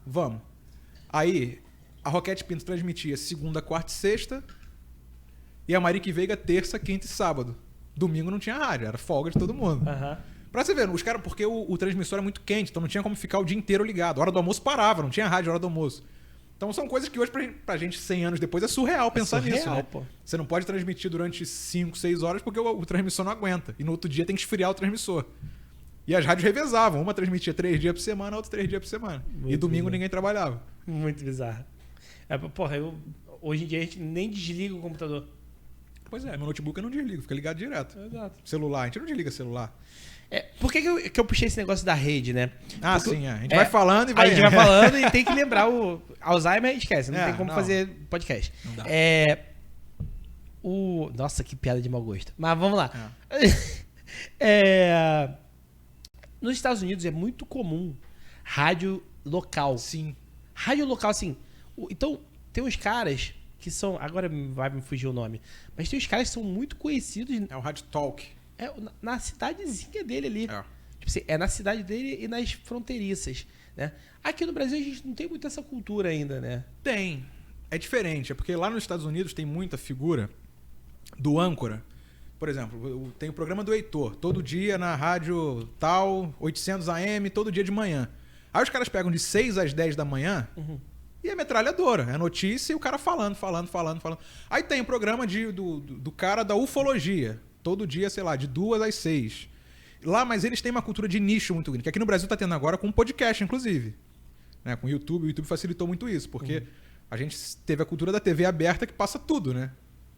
Vamos. Aí, a Roquete Pinto transmitia segunda, quarta e sexta. E a Marique Veiga terça, quinta e sábado. Domingo não tinha rádio, era folga de todo mundo. Pra você ver, os caras, porque o transmissor era muito quente, então não tinha como ficar o dia inteiro ligado. A hora do almoço parava, não tinha rádio a hora do almoço. Então são coisas que hoje, pra gente, 100 anos depois, é surreal pensar nisso, né? Pô. Você não pode transmitir durante 5, 6 horas porque o transmissor não aguenta. E no outro dia tem que esfriar o transmissor. E as rádios revezavam. Uma transmitia 3 dias por semana, a outra 3 dias por semana. Muito e domingo bizarro. ninguém trabalhava. Muito bizarro. Porra, hoje em dia a gente nem desliga o computador. Pois é, meu notebook eu não desligo, fica ligado direto. Exato. Celular, a gente não desliga celular. Por que eu puxei esse negócio da rede, né? Porque Sim, é. A gente vai falando e vai... A gente vai falando e tem que lembrar o Alzheimer, esquece. Não tem como não. fazer podcast. Não dá. Nossa, que piada de mau gosto. Mas vamos lá. É. Nos Estados Unidos é muito comum rádio local. Sim. Rádio local, assim. Então, tem uns caras que são... Agora vai me fugir o nome. Mas tem uns caras que são muito conhecidos... É o Rádio Talk. Na cidadezinha dele ali. É. Tipo assim, é na cidade dele e nas fronteiriças, né? Aqui no Brasil a gente não tem muito essa cultura ainda, né? Tem. É diferente. É porque lá nos Estados Unidos tem muita figura do âncora. Por exemplo, tem o programa do Heitor. Todo dia na rádio tal, 800 AM, todo dia de manhã. Aí os caras pegam de 6 às 10 da manhã e é metralhadora. É notícia e o cara falando. Aí tem o programa do cara da ufologia. Todo dia, sei lá, de 2 às 6. Lá, mas eles têm uma cultura de nicho muito grande. Que aqui no Brasil tá tendo agora com podcast, inclusive. Né? Com o YouTube. O YouTube facilitou muito isso. Porque a gente teve a cultura da TV aberta que passa tudo, né?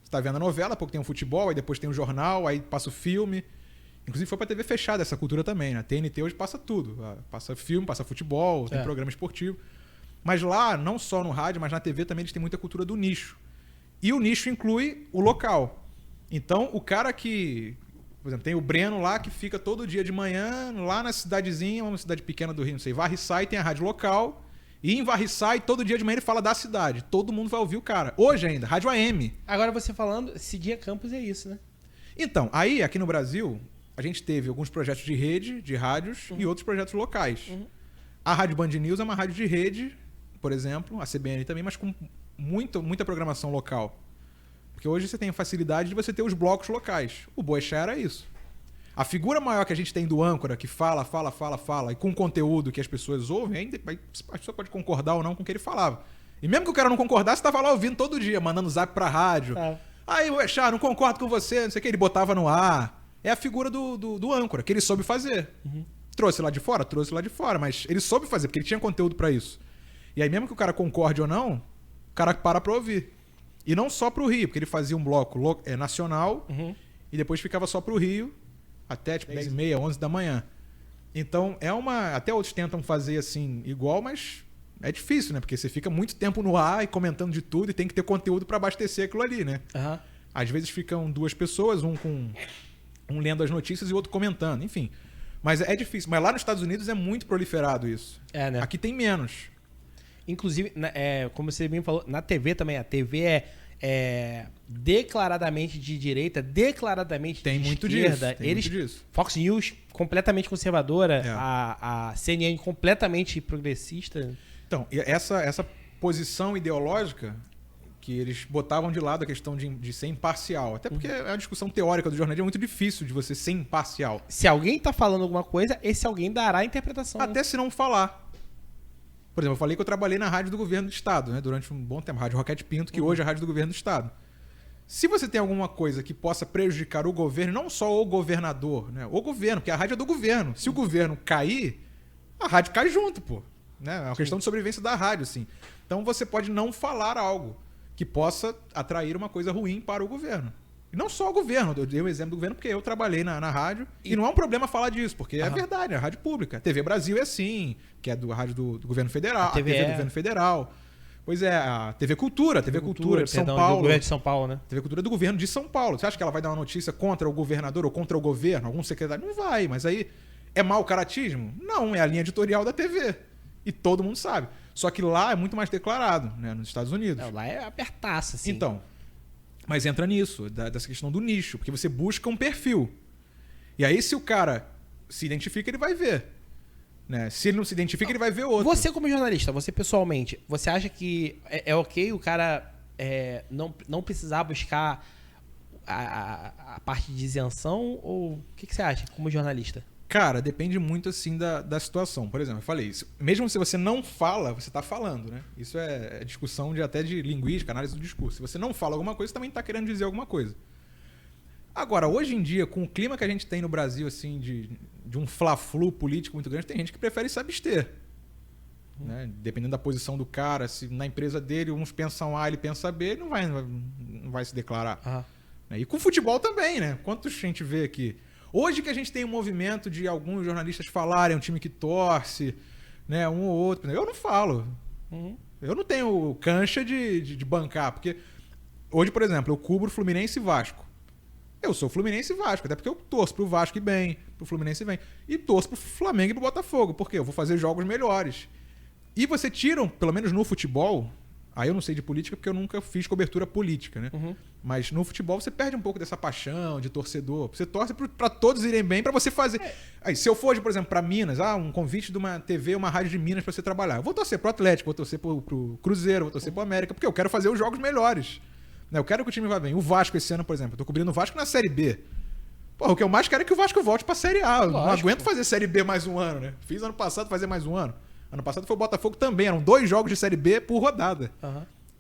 Você tá vendo a novela, pouco tem o futebol, aí depois tem o jornal, aí passa o filme. Inclusive foi pra TV fechada essa cultura também, né? A TNT hoje passa tudo. Passa filme, passa futebol, tem programa esportivo. Mas lá, não só no rádio, mas na TV também eles têm muita cultura do nicho. E o nicho inclui o local. Então, o cara que... Por exemplo, tem o Breno lá que fica todo dia de manhã lá na cidadezinha, uma cidade pequena do Rio, não sei, Varriçai, tem a rádio local. E em Varriçai, todo dia de manhã ele fala da cidade. Todo mundo vai ouvir o cara. Hoje ainda, rádio AM. Agora você falando, Cidinha Campos é isso, né? Então, aí aqui no Brasil, a gente teve alguns projetos de rede, de rádios e outros projetos locais. A Rádio Band News é uma rádio de rede, por exemplo, a CBN também, mas com muita programação local. Porque hoje você tem a facilidade de você ter os blocos locais. O Boechat era isso. A figura maior que a gente tem do âncora, que fala, e com conteúdo que as pessoas ouvem, ainda a pessoa pode concordar ou não com o que ele falava. E mesmo que o cara não concordasse, estava lá ouvindo todo dia, mandando zap pra rádio. Aí, Boechat, não concordo com você, não sei o que, ele botava no ar. É a figura do âncora, que ele soube fazer. Trouxe lá de fora, mas ele soube fazer, porque ele tinha conteúdo pra isso. E aí, mesmo que o cara concorde ou não, o cara para pra ouvir. E não só pro Rio, porque ele fazia um bloco nacional e depois ficava só pro Rio até tipo 10h30, 11 da manhã. Então, até outros tentam fazer assim igual, mas é difícil, né? Porque você fica muito tempo no ar e comentando de tudo e tem que ter conteúdo para abastecer aquilo ali, né? Às vezes ficam 2 pessoas, um lendo as notícias e o outro comentando, enfim. Mas é difícil. Mas lá nos Estados Unidos é muito proliferado isso. Né? Aqui tem menos. Inclusive, como você bem falou, na TV também. A TV é declaradamente de direita, declaradamente tem de muito esquerda. Disso, tem muito disso. Fox News completamente conservadora, a CNN completamente progressista. Então, essa posição ideológica que eles botavam de lado a questão de ser imparcial. Até porque a discussão teórica do jornalismo é muito difícil de você ser imparcial. Se alguém tá falando alguma coisa, esse alguém dará a interpretação. Até se não falar. Por exemplo, eu falei que eu trabalhei na rádio do governo do estado, né, durante um bom tempo, a Rádio Roquete Pinto, que hoje é a rádio do governo do estado. Se você tem alguma coisa que possa prejudicar o governo, não só o governador, né, o governo, porque a rádio é do governo. Se o governo cair, a rádio cai junto, pô. Né? É uma questão de sobrevivência da rádio, assim. Então você pode não falar algo que possa atrair uma coisa ruim para o governo. E não só o governo, eu dei o exemplo do governo porque eu trabalhei na rádio e não é um problema falar disso, porque é verdade, é a rádio pública. A TV Brasil é assim, que é a rádio do governo federal, a TV do governo federal. Pois é, a TV Cultura, a TV Cultura de São Paulo. Do governo de São Paulo, né? TV Cultura do governo de São Paulo. Você acha que ela vai dar uma notícia contra o governador ou contra o governo, algum secretário? Não vai, mas aí é mau caratismo? Não, é a linha editorial da TV. E todo mundo sabe. Só que lá é muito mais declarado, né, nos Estados Unidos. Lá é apertaça, assim. Então, mas entra nisso, dessa questão do nicho, porque você busca um perfil. E aí, se o cara se identifica, ele vai ver. Né? Se ele não se identifica, ele vai ver outro. Você como jornalista, você pessoalmente, você acha que é ok o cara não precisar buscar a parte de isenção? Ou o que você acha como jornalista? Cara, depende muito, assim, da situação. Por exemplo, eu falei isso. Mesmo se você não fala, você está falando, né? Isso é discussão até de linguística, análise do discurso. Se você não fala alguma coisa, você também está querendo dizer alguma coisa. Agora, hoje em dia, com o clima que a gente tem no Brasil, assim, de um fla-flu político muito grande, tem gente que prefere se abster. Né? Dependendo da posição do cara, se na empresa dele uns pensam A, ele pensa B, ele não vai se declarar. Né? E com futebol também, né? Quantos a gente vê aqui? Hoje que a gente tem um movimento de alguns jornalistas falarem, é um time que torce, né? Um ou outro. Eu não falo. Eu não tenho cancha de bancar, porque hoje, por exemplo, eu cubro Fluminense e Vasco. Eu sou Fluminense e Vasco, até porque eu torço pro Vasco e bem, pro Fluminense e bem. E torço pro Flamengo e pro Botafogo, porque eu vou fazer jogos melhores. E você tira, pelo menos no futebol, aí eu não sei de política porque eu nunca fiz cobertura política, né? Mas no futebol você perde um pouco dessa paixão de torcedor. Você torce pra todos irem bem, pra você fazer. Aí, se eu for, por exemplo, pra Minas, um convite de uma TV, uma rádio de Minas pra você trabalhar, eu vou torcer pro Atlético, vou torcer pro Cruzeiro, vou torcer pro América, porque eu quero fazer os jogos melhores. Eu quero que o time vá bem. O Vasco esse ano, por exemplo, eu tô cobrindo o Vasco na Série B. Porra, o que eu mais quero é que o Vasco volte pra Série A. Eu não aguento fazer Série B mais um ano, né? Fiz ano passado fazer mais um ano. Ano passado foi o Botafogo também. Eram 2 jogos de Série B por rodada.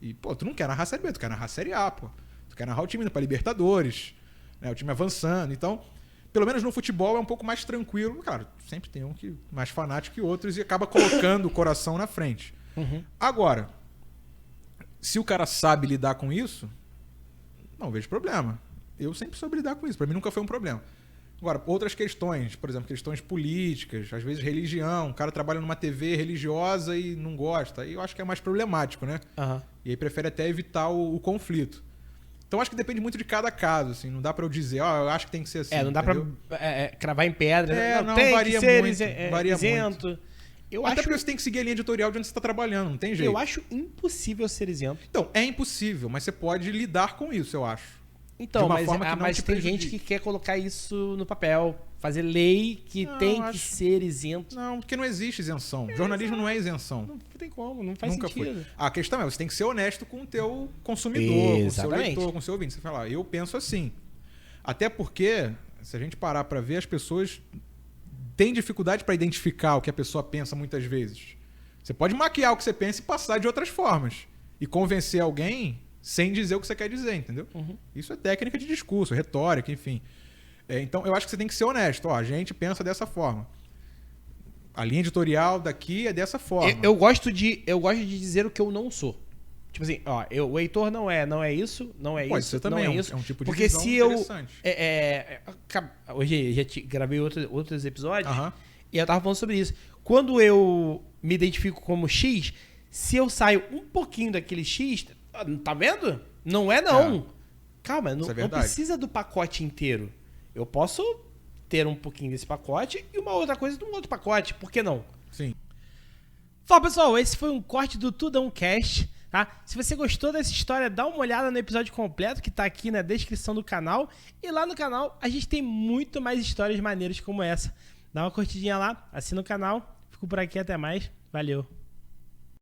E, pô, tu não quer narrar Série B, tu quer narrar Série A, pô. Tu quer narrar o time indo pra Libertadores, né? O time avançando. Então, pelo menos no futebol é um pouco mais tranquilo. Claro, sempre tem um que mais fanático que outros e acaba colocando o coração na frente. Agora, se o cara sabe lidar com isso, não vejo problema. Eu sempre soube lidar com isso. Pra mim nunca foi um problema. Agora, outras questões, por exemplo, questões políticas, às vezes religião. O cara trabalha numa TV religiosa e não gosta. Aí eu acho que é mais problemático, né? E aí prefere até evitar o conflito. Então acho que depende muito de cada caso, assim. Não dá pra eu dizer, eu acho que tem que ser assim. Não dá pra cravar em pedra. Não, tem varia que ser muito. Varia isento. muito. Até porque você tem que seguir a linha editorial de onde você está trabalhando, não tem jeito. Eu acho impossível ser isento. Então, é impossível, mas você pode lidar com isso, eu acho. Então, mas tem gente que quer colocar isso no papel, fazer lei que tem que ser isento. Não, porque não existe isenção. Jornalismo não é isenção. Não tem como, não faz Nunca sentido. Foi. A questão é, você tem que ser honesto com o teu consumidor, com o seu Exatamente. leitor, com o seu ouvinte. Você fala, eu penso assim. Até porque, se a gente parar para ver, as pessoas têm dificuldade para identificar o que a pessoa pensa muitas vezes. Você pode maquiar o que você pensa e passar de outras formas. E convencer alguém sem dizer o que você quer dizer, entendeu? Isso é técnica de discurso, retórica, enfim. Então, eu acho que você tem que ser honesto. A gente pensa dessa forma. A linha editorial daqui é dessa forma. Eu gosto de dizer o que eu não sou. Tipo assim, o Heitor não é isso, não é Pode isso, ser também, não é isso. é um tipo de porque visão se eu interessante. Hoje já gravei outros episódios e eu tava falando sobre isso. Quando eu me identifico como X, se eu saio um pouquinho daquele X, tá vendo? Não é não. Calma, não precisa do pacote inteiro. Eu posso ter um pouquinho desse pacote e uma outra coisa de um outro pacote, por que não? Sim. Fala, pessoal, esse foi um corte do Tudão Cast. Tá? Se você gostou dessa história, dá uma olhada no episódio completo que tá aqui na descrição do canal. E lá no canal a gente tem muito mais histórias maneiras como essa. Dá uma curtidinha lá, assina o canal. Fico por aqui, até mais. Valeu!